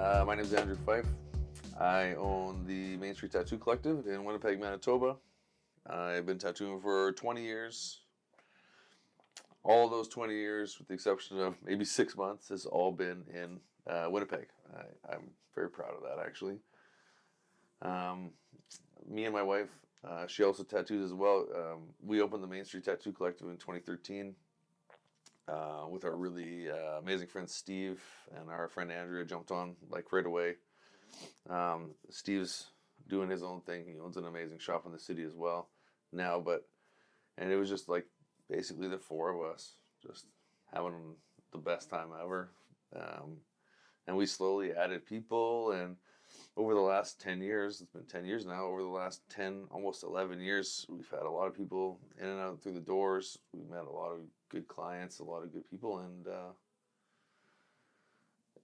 My name is Andrew Fyfe. I own the Main Street Tattoo Collective in Winnipeg, Manitoba. I've been tattooing for 20 years. All of those 20 years, with the exception of maybe 6 months, has all been in Winnipeg. I'm very proud of that, actually. Me and my wife, she also tattoos as well. We opened the Main Street Tattoo Collective in 2013 with our really amazing friend Steve, and our friend Andrea jumped on like right away. Steve's doing his own thing. He owns an amazing shop in the city as well now, and it was just like basically the four of us just having the best time ever. And we slowly added people, and over the last 10 years, it's been 10 years now, over the last 10, almost 11 years, we've had a lot of people in and out through the doors. We've met a lot of good clients, a lot of good people, and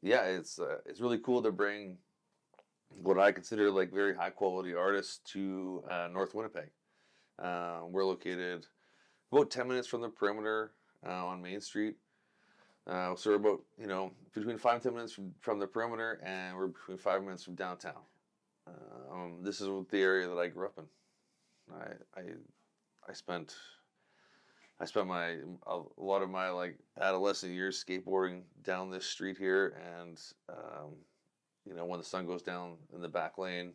yeah, it's really cool to bring what I consider like very high quality artists to North Winnipeg. We're located about 10 minutes from the perimeter on Main Street. So we're about, between 5 and 10 minutes from the perimeter, and we're between 5 minutes from downtown. This is the area that I grew up in. I spent a lot of my like adolescent years skateboarding down this street here, and when the sun goes down in the back lane,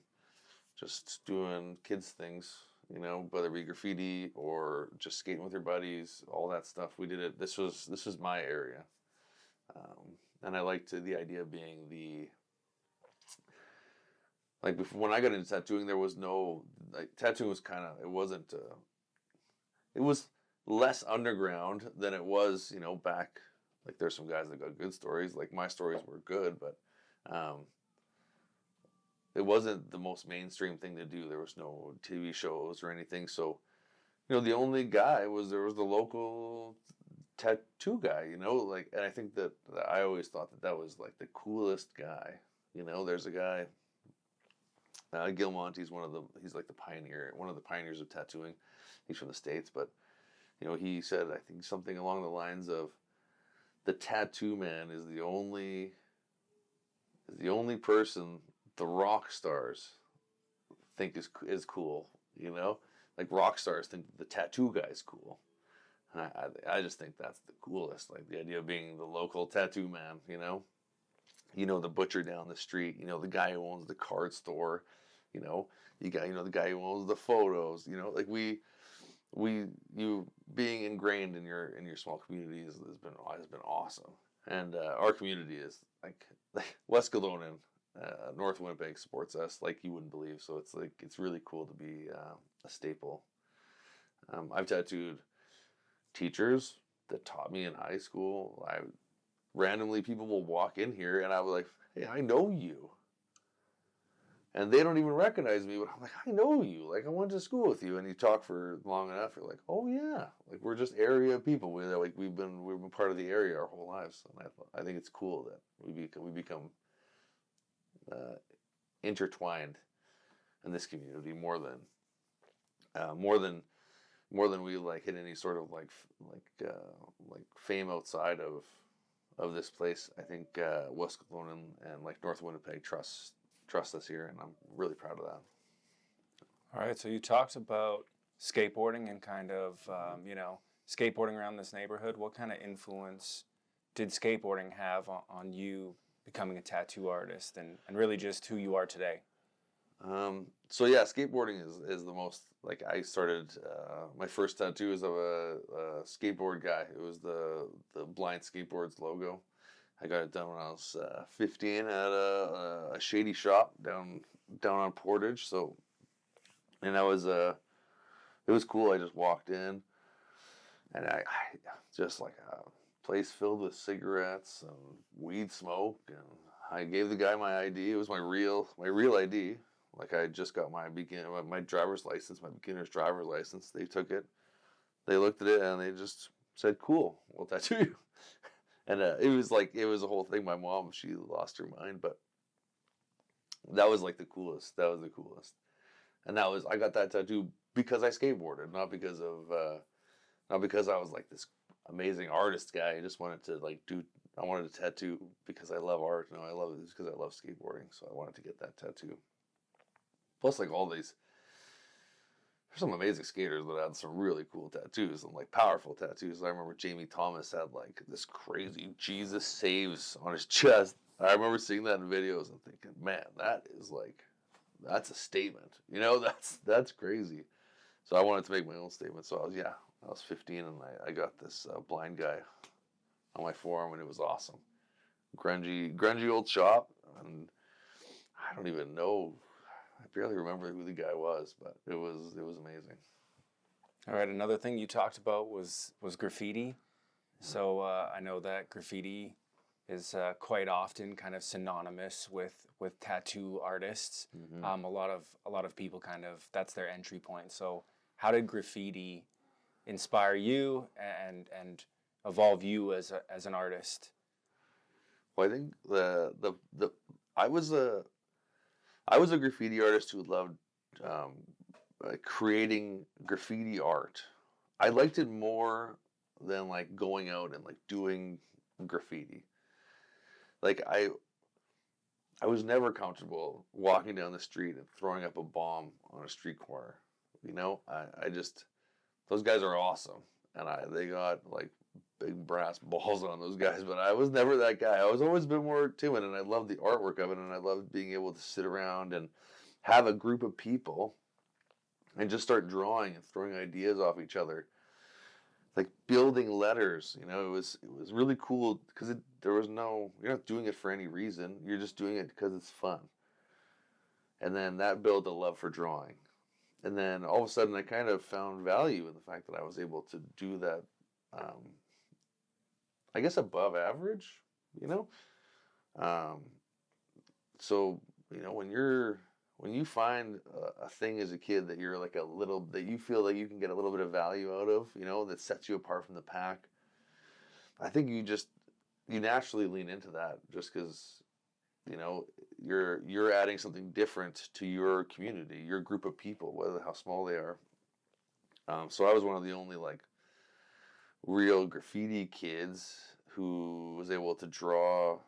just doing kids things, whether it be graffiti or just skating with your buddies, all that stuff. We did it. This was my area. And I liked the idea of being when I got into tattooing, there was no, tattooing was it was less underground than it was, back, like there's some guys that got good stories, like my stories were good, but, it wasn't the most mainstream thing to do. There was no TV shows or anything. So, the only guy there was the local tattoo guy, and I think that I always thought that was like the coolest guy. There's a guy, Gil Monte's he's like one of the pioneers of tattooing. He's from the States, but he said, I think something along the lines of, the tattoo man is the only person the rock stars think is cool. Like rock stars think the tattoo guy's cool. I just think that's the coolest, like the idea of being the local tattoo man, the butcher down the street, the guy who owns the card store, you got, the guy who owns the photos, like you being ingrained in your small community has been awesome. And our community is like West Kelowna, North Winnipeg supports us like you wouldn't believe. So it's really cool to be a staple. I've tattooed teachers that taught me in high school. Randomly people will walk in here and I was like, hey, I know you. And they don't even recognize me, but I'm like, I know you. Like, I went to school with you. And you talk for long enough, you're like, oh yeah. Like, we're just area people. We've been part of the area our whole lives. And I think it's cool that we become intertwined in this community more than we like hit any sort of like fame outside of this place. I think West Kelowna and like North Winnipeg trust us here, and I'm really proud of that. All right, so you talked about skateboarding and kind of skateboarding around this neighborhood. What kind of influence did skateboarding have on you becoming a tattoo artist and really just who you are today? So yeah, skateboarding is the most, like, I started, my first tattoo was of a skateboard guy. It was the Blind Skateboards logo. I got it done when I was 15 at a shady shop down on Portage. So, and it was cool. I just walked in, and I just like a place filled with cigarettes and weed smoke, and I gave the guy my ID. It was my real ID. Like, I just got my driver's license, my beginner's driver's license. They took it, they looked at it, and they just said, "Cool, we'll tattoo you." And it was a whole thing. My mom, she lost her mind, but that was like the coolest. That was the coolest. And I got that tattoo because I skateboarded, not because I was like this amazing artist guy. I just wanted to like do I wanted a tattoo because I love art. No, I love it because I love skateboarding. So I wanted to get that tattoo. Plus, like all these, there's some amazing skaters that had some really cool tattoos and like powerful tattoos. I remember Jamie Thomas had like this crazy Jesus saves on his chest. I remember seeing that in videos and thinking, man, that is like, that's a statement. You know, that's crazy. So I wanted to make my own statement. So I was 15 and I got this blind guy on my forearm, and it was awesome. Grungy old shop, and I don't even know. I barely remember who the guy was, but it was amazing. All right, another thing you talked about was graffiti. So I know that graffiti is quite often kind of synonymous with tattoo artists. Mm-hmm. A lot of people kind of, that's their entry point. So how did graffiti inspire you and evolve you as an artist? Well, I think I was a graffiti artist who loved creating graffiti art. I liked it more than like going out and like doing graffiti. Like I was never comfortable walking down the street and throwing up a bomb on a street corner. You know, I just, those guys are awesome, and they got like big brass balls on those guys, but I was never that guy. I was always a bit more timid, and I loved the artwork of it, and I loved being able to sit around and have a group of people and just start drawing and throwing ideas off each other, like building letters. You know, it was really cool because you're not doing it for any reason. You're just doing it because it's fun. And then that built a love for drawing. And then all of a sudden I kind of found value in the fact that I was able to do that, I guess above average, you know? So, you know, when you find a thing as a kid that you're like that you feel like you can get a little bit of value out of, you know, that sets you apart from the pack, I think you naturally lean into that just because, you know, you're adding something different to your community, your group of people, whether how small they are. So I was one of the only like real graffiti kids who was able to draw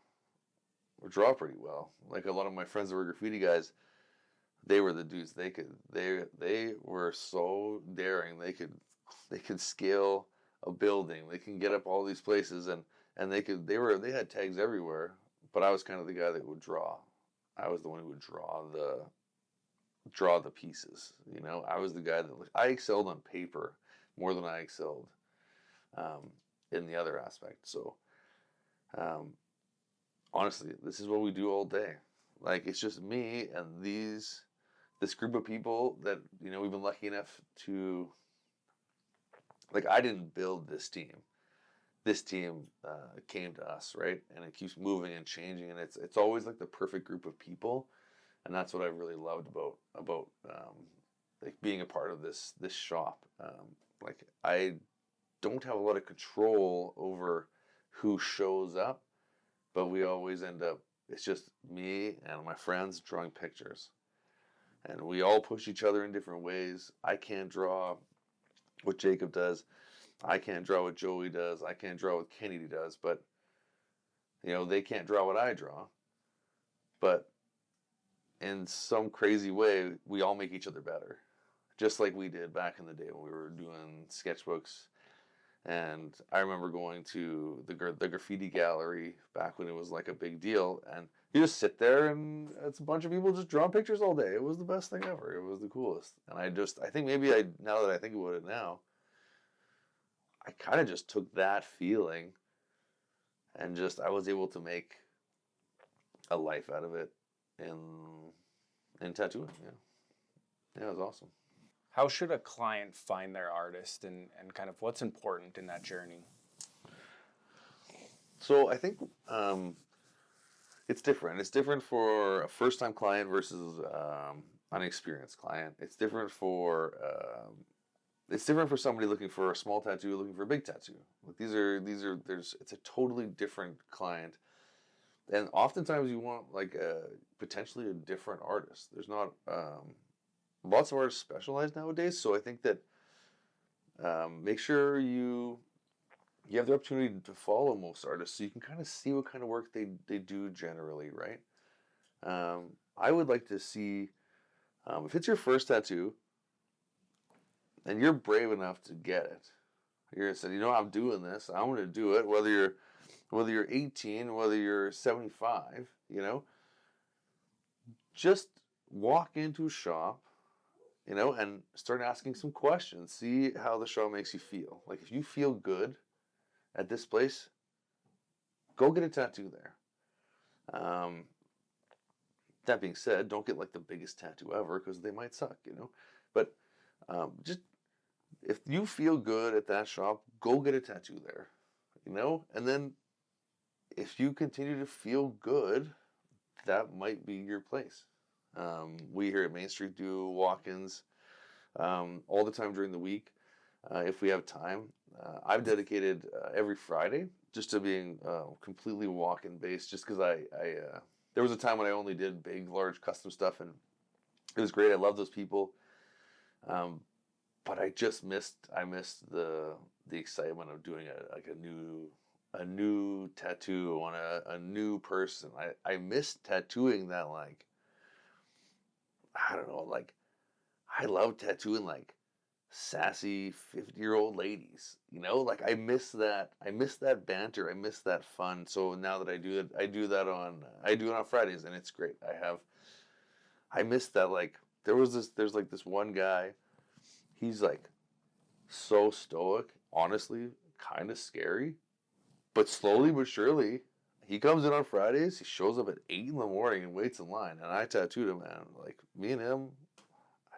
pretty well. Like a lot of my friends that were graffiti guys, they were the dudes. They were so daring. They could scale a building. They can get up all these places, and they had tags everywhere. But I was kind of the guy that would draw. I was the one who would draw the pieces. You know, I was the guy that I excelled on paper more than I excelled in the other aspect. So, honestly, this is what we do all day. Like, it's just me and this group of people that, you know, we've been lucky enough to, like, I didn't build this team. This team came to us, right? And it keeps moving and changing, and it's always like the perfect group of people, and that's what I really loved about like being a part of this shop. Like, I don't have a lot of control over who shows up, but we always end up, it's just me and my friends drawing pictures, and we all push each other in different ways. I can't draw what Jacob does. I can't draw what Joey does. I can't draw what Kennedy does, but, you know, they can't draw what I draw. But in some crazy way, we all make each other better. Just like we did back in the day when we were doing sketchbooks. And I remember going to the graffiti gallery back when it was like a big deal. And you just sit there and it's a bunch of people just drawing pictures all day. It was the best thing ever. It was the coolest. And I think maybe now that I think about it now, I kind of just took that feeling and I was able to make a life out of it in tattooing. Yeah, it was awesome. How should a client find their artist and kind of what's important in that journey? So I think it's different. It's different for a first-time client versus an experienced client. It's different for somebody looking for a small tattoo, looking for a big tattoo. Like it's a totally different client. And oftentimes you want like potentially a different artist. There's not, lots of artists specialize nowadays. So I think that make sure you you have the opportunity to follow most artists, so you can kind of see what kind of work they do generally, right? I would like to see, if it's your first tattoo, and you're brave enough to get it, you're gonna say, I'm doing this. I'm gonna do it. Whether you're 18, whether you're 75, just walk into a shop, and start asking some questions. See how the shop makes you feel. Like if you feel good at this place, go get a tattoo there. That being said, don't get like the biggest tattoo ever because they might suck, But just if you feel good at that shop, go get a tattoo there, And then if you continue to feel good, that might be your place. We here at Main Street do walk-ins all the time during the week. If we have time, I've dedicated every Friday just to being completely walk-in based. Just because I there was a time when I only did big, large custom stuff, and it was great. I love those people, but I missed the excitement of doing a new tattoo on a new person. I miss tattooing that, like, I don't know, like, I love tattooing like sassy 50-year-old ladies, like I miss that banter, I miss that fun. So now that I do it, I do it on Fridays, and it's great. I miss that. Like there's like this one guy, he's like so stoic, honestly kind of scary, but slowly but surely he comes in on Fridays, he shows up at 8 in the morning and waits in line, and I tattooed him, man. Like, me and him,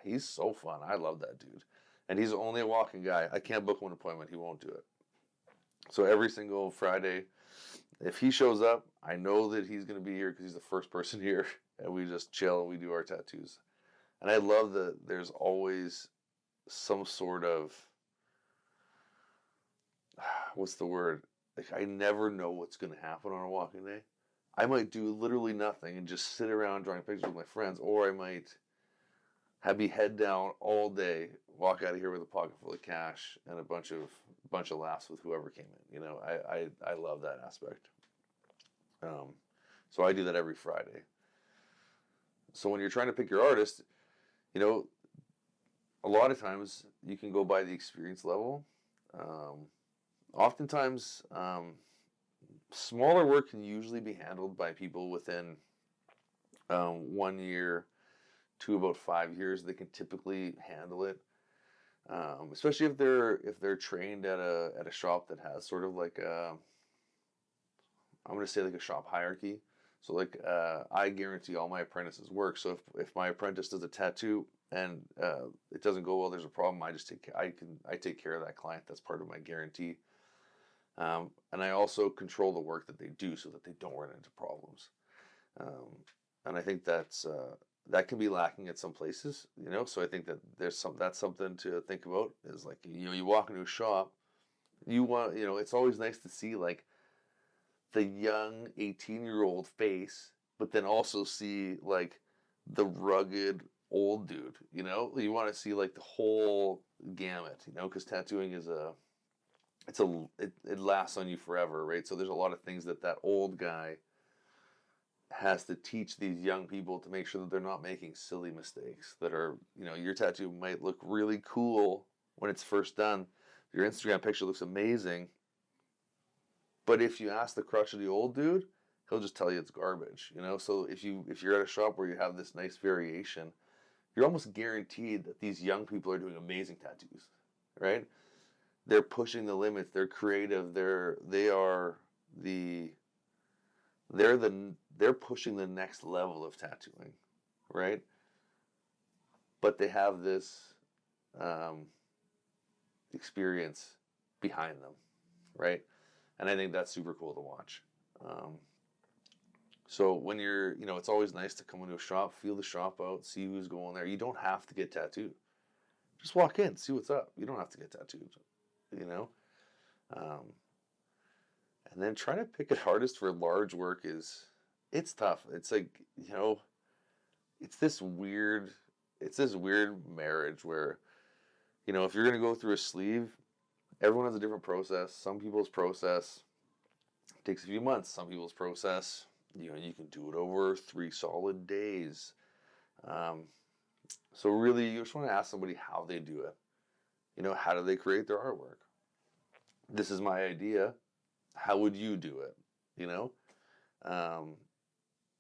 he's so fun. I love that dude. And he's only a walking guy. I can't book him an appointment. He won't do it. So every single Friday, if he shows up, I know that he's going to be here because he's the first person here. And we just chill and we do our tattoos. And I love that there's always some sort of, what's the word? Like, I never know what's going to happen on a walking day. I might do literally nothing and just sit around drawing pictures with my friends, or I might be head down all day, walk out of here with a pocket full of cash and a bunch of laughs with whoever came in. I love that aspect. So I do that every Friday. So when you're trying to pick your artist, a lot of times you can go by the experience level. Oftentimes, smaller work can usually be handled by people within 1 year to about 5 years. They can typically handle it, especially if they're trained at a shop that has sort of like I'm going to say like a shop hierarchy. So like I guarantee all my apprentices work. So if my apprentice does a tattoo and it doesn't go well, there's a problem, I take care of that client. That's part of my guarantee. And I also control the work that they do so that they don't run into problems. And I think that can be lacking at some places, So I think that that's something to think about. Is like, you walk into a shop, it's always nice to see like the young 18-year-old face, but then also see like the rugged old dude. You want to see like the whole gamut, because tattooing is it lasts on you forever, right? So there's a lot of things that old guy has to teach these young people to make sure that they're not making silly mistakes that are, your tattoo might look really cool when it's first done. Your Instagram picture looks amazing. But if you ask the crush of the old dude, he'll just tell you it's garbage, So if you're at a shop where you have this nice variation, you're almost guaranteed that these young people are doing amazing tattoos, right? They're pushing the limits. They're creative. They're pushing the next level of tattooing, right? But they have this experience behind them, right? And I think that's super cool to watch. So when you're, it's always nice to come into a shop, feel the shop out, see who's going there. You don't have to get tattooed. Just walk in, see what's up. You don't have to get tattooed, And then trying to pick an artist for large work it's tough. It's like, it's this weird marriage where, if you're going to go through a sleeve everyone has a different process. Some people's process takes a few months. Some people's process, you can do it over 3 solid days. So really, you just want to ask somebody how they do it. How do they create their artwork? This is my idea. How would you do it?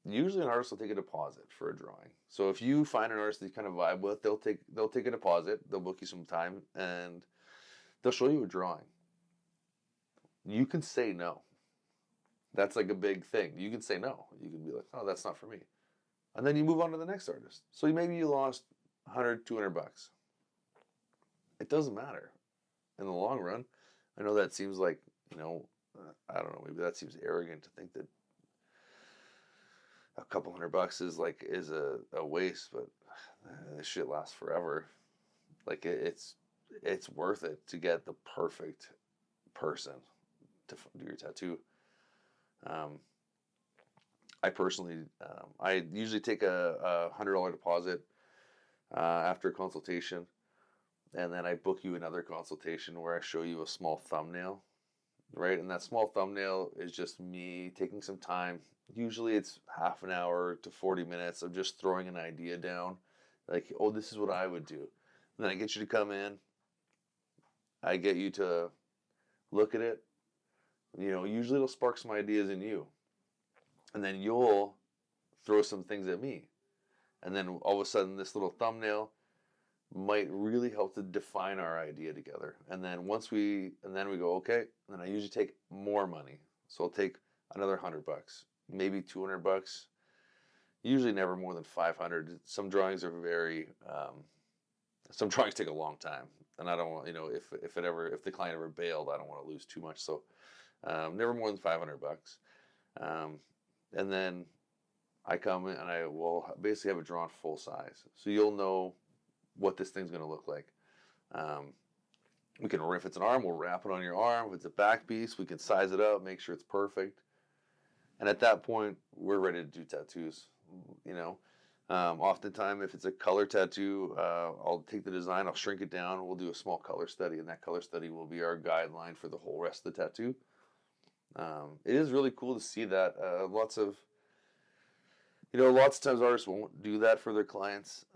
Usually an artist will take a deposit for a drawing. So if you find an artist that you kind of vibe with, they'll take a deposit. They'll book you some time, and they'll show you a drawing. You can say no. That's like a big thing. You can say no. You can be like, oh, that's not for me. And then you move on to the next artist. So maybe you lost $100, $200. It doesn't matter in the long run. I know that seems like, I don't know, maybe that seems arrogant to think that a couple $100 is a waste, but this shit lasts forever. Like it's worth it to get the perfect person to do your tattoo. I personally, I usually take a $100 deposit after a consultation, and then I book you another consultation where I show you a small thumbnail, right? And that small thumbnail is just me taking some time. Usually it's half an hour to 40 minutes of just throwing an idea down, like, oh, this is what I would do. And then I get you to come in. I get you to look at it. Usually it'll spark some ideas in you. And then you'll throw some things at me. And then all of a sudden this little thumbnail might really help to define our idea together. And then we go, okay, and then I usually take more money. So I'll take another $100, maybe $200. Usually never more than 500. Some drawings are some drawings take a long time. And I don't want, if the client ever bailed, I don't want to lose too much. So never more than $500. And then I come in and I will basically have it drawn full size. So you'll know what this thing's going to look like. If it's an arm, we'll wrap it on your arm. If it's a back piece, we can size it up, make sure it's perfect. And at that point, we're ready to do tattoos. Oftentimes, if it's a color tattoo, I'll take the design, I'll shrink it down, we'll do a small color study, and that color study will be our guideline for the whole rest of the tattoo. It is really cool to see that. Lots of times artists won't do that for their clients.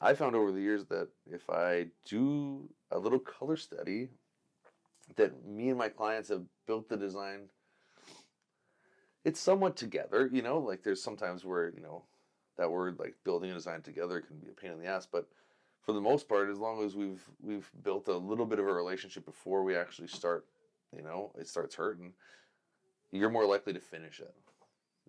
I found over the years that if I do a little color study, that me and my clients have built the design, it's somewhat together, like there's sometimes where, that word like building a design together can be a pain in the ass, but for the most part, as long as we've built a little bit of a relationship before we actually start, it starts hurting, you're more likely to finish it.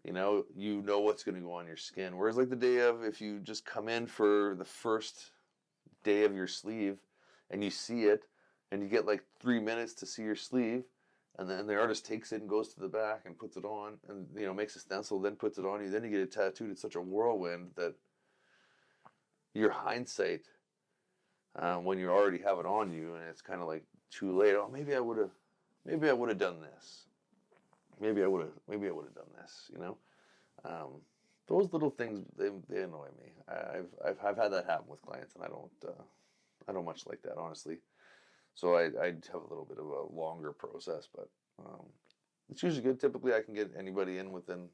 What's going to go on your skin. Whereas like the day of, if you just come in for the first day of your sleeve and you see it and you get like 3 minutes to see your sleeve, and then the artist takes it and goes to the back and puts it on and, makes a stencil, then puts it on you, then you get it tattooed. It's such a whirlwind that your hindsight, when you already have it on you and it's kind of like too late, oh, maybe I would have done this. Maybe I would have done this, those little things, they annoy me. I've had that happen with clients, and I don't much like that, honestly. So I have a little bit of a longer process, but it's usually good. Typically, I can get anybody in within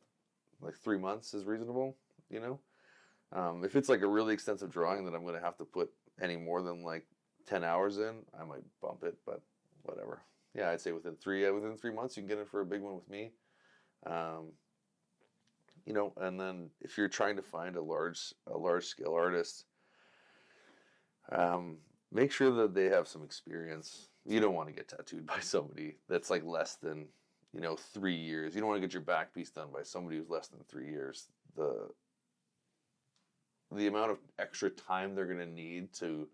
like 3 months is reasonable, If it's like a really extensive drawing that I'm going to have to put any more than like 10 hours in, I might bump it, but whatever. Yeah, I'd say within 3 months you can get in for a big one with me. And then if you're trying to find a large scale artist, make sure that they have some experience. You don't want to get tattooed by somebody that's like less than, 3 years. You don't want to get your back piece done by somebody who's less than 3 years. The amount of extra time they're going to need to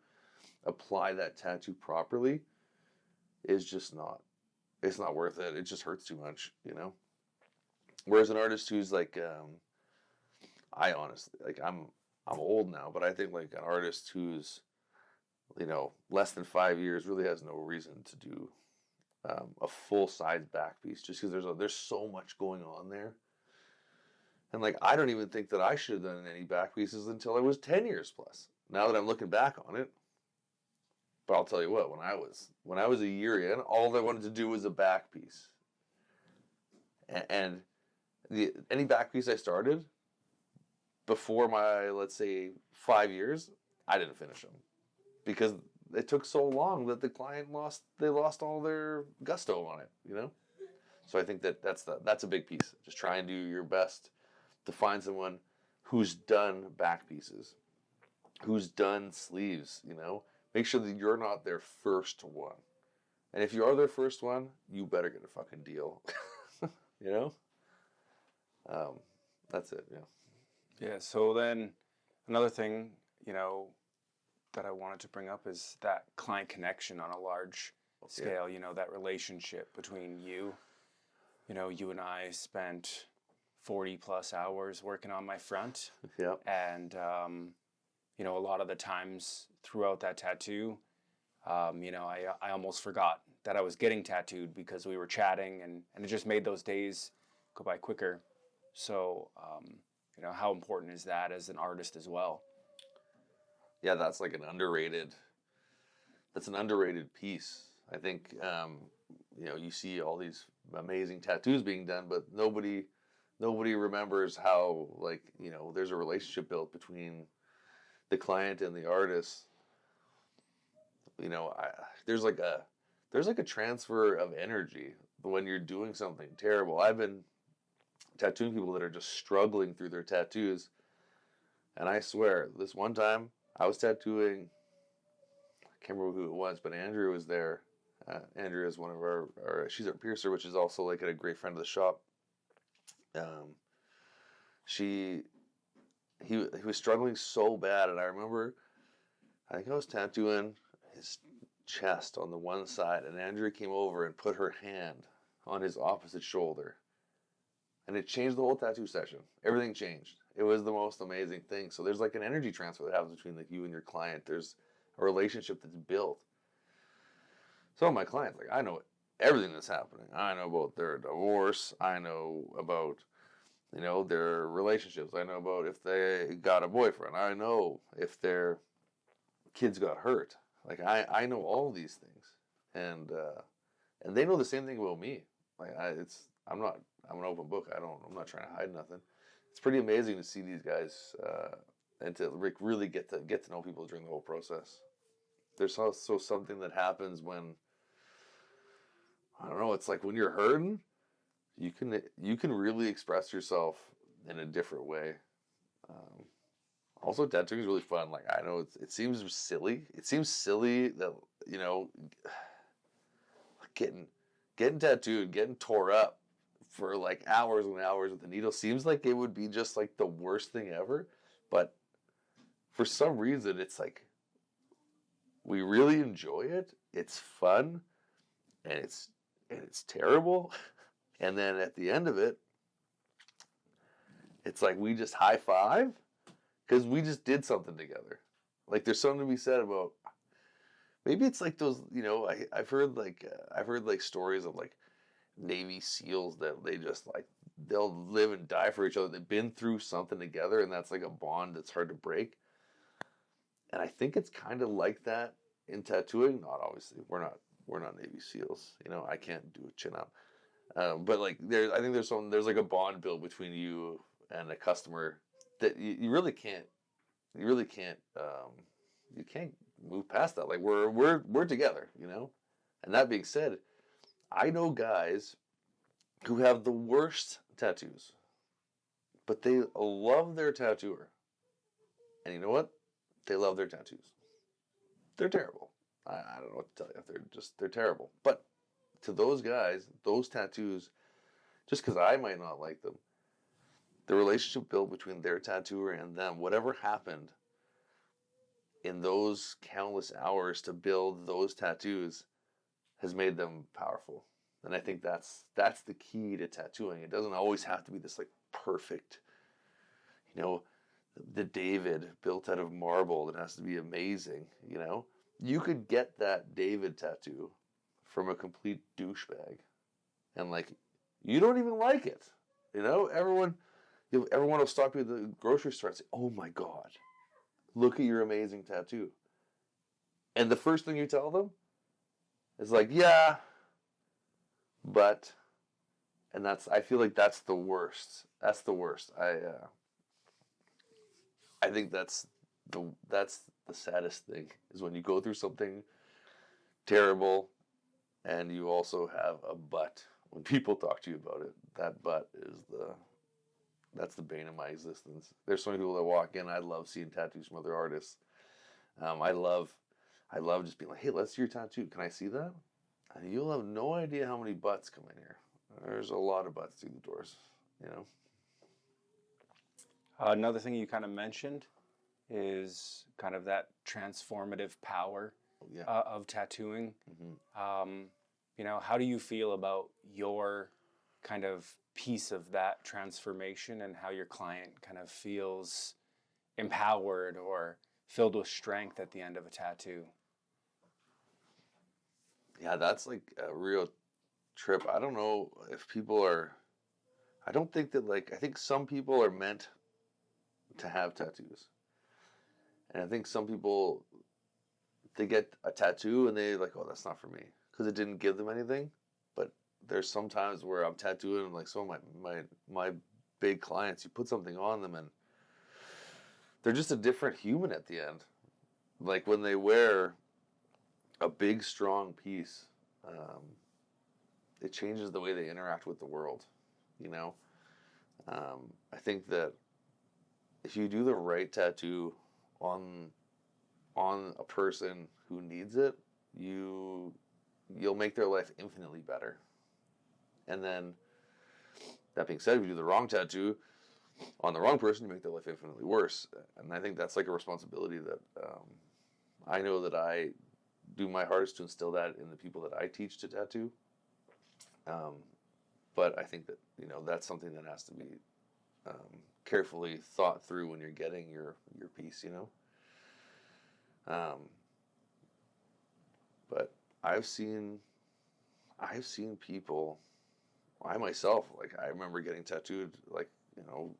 apply that tattoo properly is just it's not worth it. It just hurts too much, Whereas an artist who's like, I honestly, like I'm old now, but I think like an artist who's, less than 5 years really has no reason to do a full size back piece, just because there's so much going on there. And like, I don't even think that I should have done any back pieces until I was 10 years plus. Now that I'm looking back on it, But I'll tell you what, when I was a year in, all I wanted to do was a back piece. And any back piece I started before my, let's say, 5 years, I didn't finish them because it took so long that the client lost all their gusto on it, you know? So I think that's a big piece. Just try and do your best to find someone who's done back pieces, who's done sleeves, you know? Make sure that you're not their first one. And if you are their first one, you better get a fucking deal. You know? That's it, yeah. Yeah, so then another thing, that I wanted to bring up is that client connection on a large scale, that relationship between you. You and I spent 40 plus hours working on my front. Yep. And, a lot of the times throughout that tattoo, I almost forgot that I was getting tattooed because we were chatting and it just made those days go by quicker. So, how important is that as an artist as well? Yeah, that's like an underrated piece. I think, you see all these amazing tattoos being done, but nobody remembers how, there's a relationship built between the client and the artist. There's like a transfer of energy when you're doing something terrible. I've been tattooing people that are just struggling through their tattoos, and I swear, this one time I was tattooing, I can't remember who it was, but Andrea was there. Andrea is one of our she's our piercer, which is also like a great friend of the shop. He was struggling so bad, and I remember, I think I was tattooing his chest on the one side, and Andrea came over and put her hand on his opposite shoulder, and it changed the whole tattoo session. Everything changed. It was the most amazing thing. So there's like an energy transfer that happens between you and your client. There's a relationship that's built. Some of my clients, I know everything that's happening. I know about their divorce. I know about, their relationships. I know about if they got a boyfriend. I know if their kids got hurt. I know all these things, and they know the same thing about me. I'm an open book. I'm not trying to hide nothing. It's pretty amazing to see these guys and to really get to know people during the whole process. There's also something that happens when, I don't know, it's like when you're hurting, you can really express yourself in a different way. Also, tattooing is really fun. I know it seems silly. It seems silly that, getting tattooed, getting tore up for hours and hours with the needle seems like it would be just the worst thing ever. But for some reason, it's we really enjoy it. It's fun, and it's terrible. And then at the end of it, it's we just high five because we just did something together. There's something to be said about, maybe it's those, I've heard stories of Navy SEALs that they just they'll live and die for each other. They've been through something together, and that's a bond that's hard to break. And I think it's kind of like that in tattooing. Not obviously, we're not Navy SEAls. I can't do a chin up. But I think there's a bond built between you and a customer that you really can't you can't move past that. We're together, And that being said, I know guys who have the worst tattoos, but they love their tattooer. And you know what? They love their tattoos. They're terrible. I don't know what to tell you. They're terrible. But to those guys, those tattoos, just because I might not like them, the relationship built between their tattooer and them, whatever happened in those countless hours to build those tattoos, has made them powerful. And I think that's the key to tattooing. It doesn't always have to be this perfect, the David built out of marble that has to be amazing, You could get that David tattoo from a complete douchebag, and you don't even like it. Everyone will stop you at the grocery store and say, "Oh my God, look at your amazing tattoo." And the first thing you tell them is like, yeah, but, and I feel like that's the worst. That's the worst. I think that's the saddest thing is when you go through something terrible and you also have a but. When people talk to you about it, that but is that's the bane of my existence. There's so many people that walk in. I love seeing tattoos from other artists. I love just being like, hey, let's see your tattoo. Can I see that? And you'll have no idea how many butts come in here. There's a lot of butts through the doors, you know. Another thing you kind of mentioned is kind of that transformative power Yeah. of tattooing. Mm-hmm. You know, how do you feel about your kind of piece of that transformation and how your client kind of feels empowered or filled with strength at the end of a tattoo? Yeah, that's like a real trip. I don't know if people are. I don't think that I think some people are meant to have tattoos, and I think some people they get a tattoo and they like, oh, that's not for me because it didn't give them anything. But there's some times where I'm tattooing like some of my big clients. You put something on them and they're just a different human at the end. Like when they wear a big, strong piece, it changes the way they interact with the world, you know? I think that if you do the right tattoo on a person who needs it, you'll make their life infinitely better. And then, that being said, if you do the wrong tattoo on the wrong person, you make their life infinitely worse. And I think that's like a responsibility that I know that I do my hardest to instill that in the people that I teach to tattoo. But I think that, you know, that's something that has to be carefully thought through when you're getting your piece, you know. But I've seen people, I myself, like I remember getting tattooed, like, you know,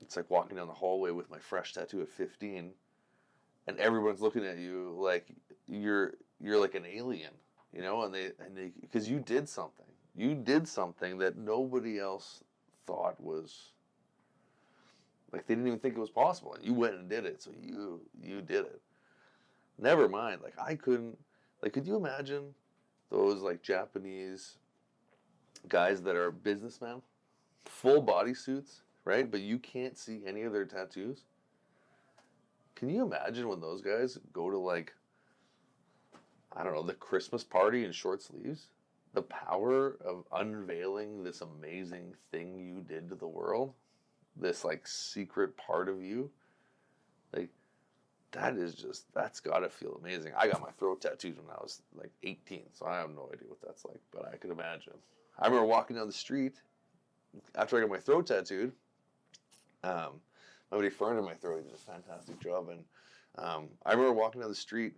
it's like walking down the hallway with my fresh tattoo at 15 and everyone's looking at you like you're like an alien, you know, and they because you did something that nobody else thought was, like, they didn't even think it was possible, and you went and did it, so you did it. Never mind, like, I couldn't, like, could you imagine those, like, Japanese guys that are businessmen, full body suits, right, but you can't see any of their tattoos? Can you imagine when those guys go to, like, I don't know, the Christmas party in short sleeves? The power of unveiling this amazing thing you did to the world, this, like, secret part of you, like, that's gotta feel amazing. I got my throat tattooed when I was, like, 18, so I have no idea what that's like, but I could imagine. I remember walking down the street after I got my throat tattooed. My buddy Fern in my throat, he did a fantastic job, and I remember walking down the street,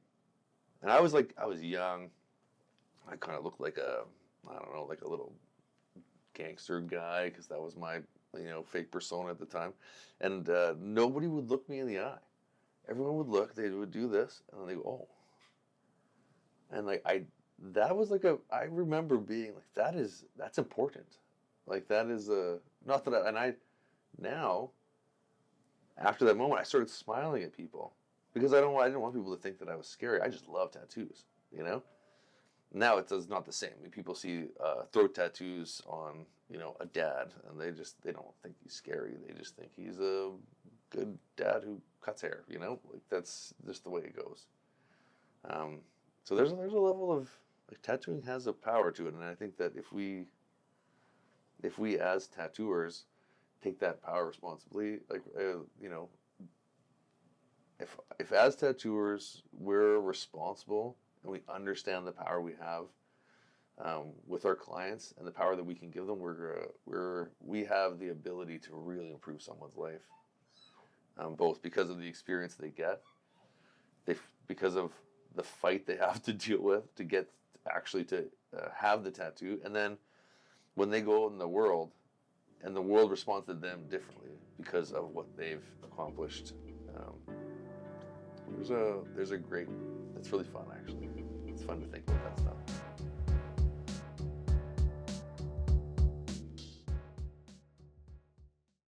and I was young. I kind of looked like I don't know, like a little gangster guy, because that was my, you know, fake persona at the time. And nobody would look me in the eye. Everyone would look, they would do this, and then they go, oh. And like, that was like I remember being like, that's important. Like, that is not that now, after that moment, I started smiling at people. Because I didn't want people to think that I was scary. I just love tattoos, you know? Now it does not the same. I mean, people see throat tattoos on, you know, a dad, and they don't think he's scary. They just think he's a good dad who cuts hair, you know? Like, that's just the way it goes. So there's a level of, like, tattooing has a power to it, and I think that if we as tattooers take that power responsibly, like, you know, if as tattooers we're responsible and we understand the power we have with our clients and the power that we can give them, we have the ability to really improve someone's life, both because of the experience they get, because of the fight they have to deal with to get actually to have the tattoo, and then when they go out in the world and the world responds to them differently because of what they've accomplished There's a great. It's really fun actually. It's fun to think about that stuff.